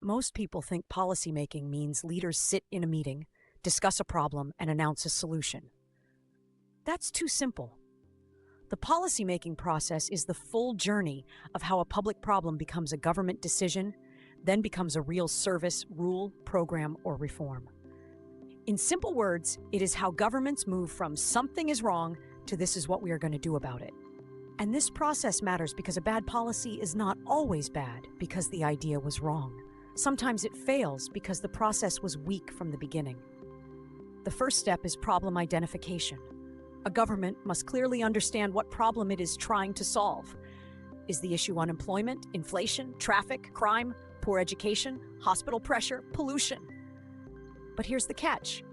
Most people think policymaking means leaders sit in a meeting, discuss a problem, and announce a solution. That's too simple. The policymaking process is the full journey of how a public problem becomes a government decision, then becomes a real service, rule, program, or reform. In simple words, it is how governments move from something is wrong to this is what we are going to do about it. And this process matters because a bad policy is not always bad because the idea was wrong. Sometimes it fails because the process was weak from the beginning. The first step is problem identification. A government must clearly understand what problem it is trying to solve. Is the issue unemployment, inflation, traffic, crime, poor education, hospital pressure, pollution? But here's the catch.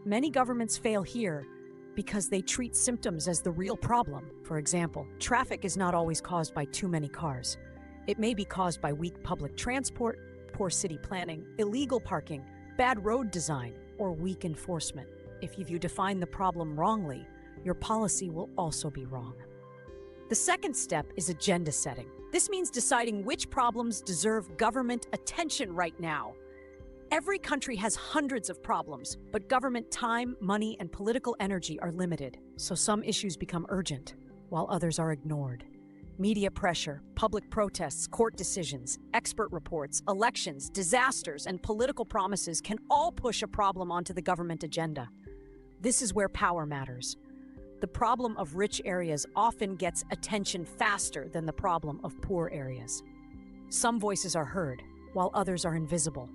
Many governments fail here because they treat symptoms as the real problem. For example, traffic is not always caused by too many cars. It may be caused by weak public transport, poor city planning, illegal parking, bad road design, or weak enforcement. If you define the problem wrongly, your policy will also be wrong. The second step is agenda setting. This means deciding which problems deserve government attention right now. Every country has hundreds of problems, but government time, money, and political energy are limited, so some issues become urgent, while others are ignored. Media pressure, public protests, court decisions, expert reports, elections, disasters, and political promises can all push a problem onto the government agenda. This is where power matters. The problem of rich areas often gets attention faster than the problem of poor areas. Some voices are heard, while others are invisible.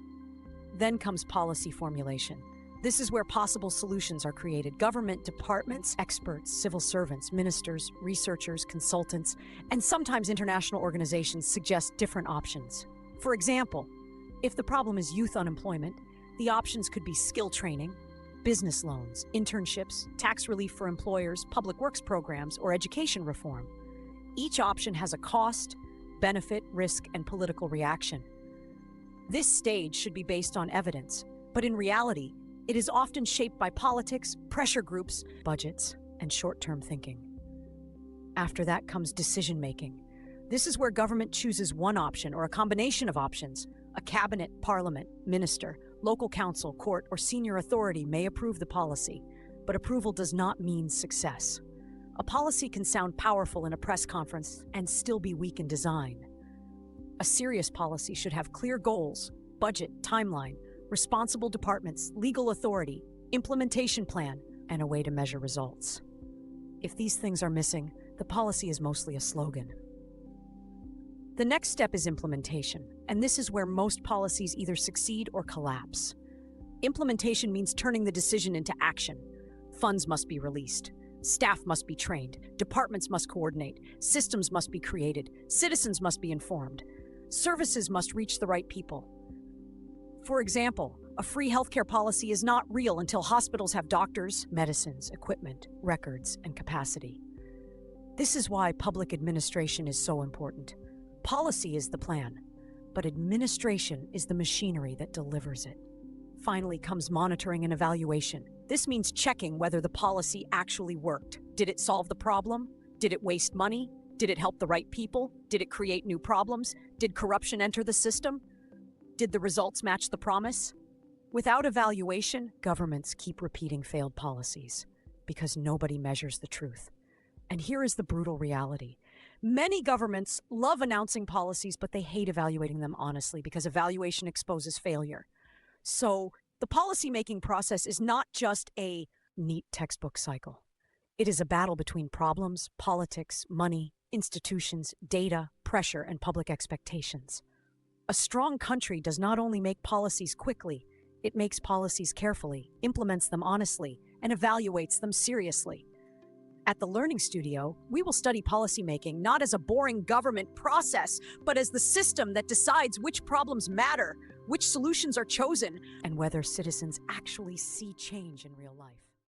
Then comes policy formulation. This is where possible solutions are created. Government departments, experts, civil servants, ministers, researchers, consultants, and sometimes international organizations suggest different options. For example, if the problem is youth unemployment, the options could be skill training, business loans, internships, tax relief for employers, public works programs, or education reform. Each option has a cost, benefit, risk, and political reaction. This stage should be based on evidence, but in reality, it is often shaped by politics, pressure groups, budgets, and short-term thinking. After that comes decision-making. This is where government chooses one option or a combination of options. A cabinet, parliament, minister, local council, court, or senior authority may approve the policy, but approval does not mean success. A policy can sound powerful in a press conference and still be weak in design. A serious policy should have clear goals, budget, timeline, responsible departments, legal authority, implementation plan, and a way to measure results. If these things are missing, the policy is mostly a slogan. The next step is implementation, and this is where most policies either succeed or collapse. Implementation means turning the decision into action. Funds must be released. Staff must be trained. Departments must coordinate. Systems must be created. Citizens must be informed. Services must reach the right people. For example, a free healthcare policy is not real until hospitals have doctors, medicines, equipment, records, and capacity. This is why public administration is so important. Policy is the plan, but administration is the machinery that delivers it. Finally comes monitoring and evaluation. This means checking whether the policy actually worked. Did it solve the problem? Did it waste money? Did it help the right people? Did it create new problems? Did corruption enter the system? Did the results match the promise? Without evaluation, governments keep repeating failed policies because nobody measures the truth. And here is the brutal reality. Many governments love announcing policies, but they hate evaluating them honestly because evaluation exposes failure. So the policymaking process is not just a neat textbook cycle. It is a battle between problems, politics, money, institutions, data, pressure, and public expectations. A strong country does not only make policies quickly, it makes policies carefully, implements them honestly, and evaluates them seriously. At the Learning Studio, we will study policymaking not as a boring government process, but as the system that decides which problems matter, which solutions are chosen, and whether citizens actually see change in real life.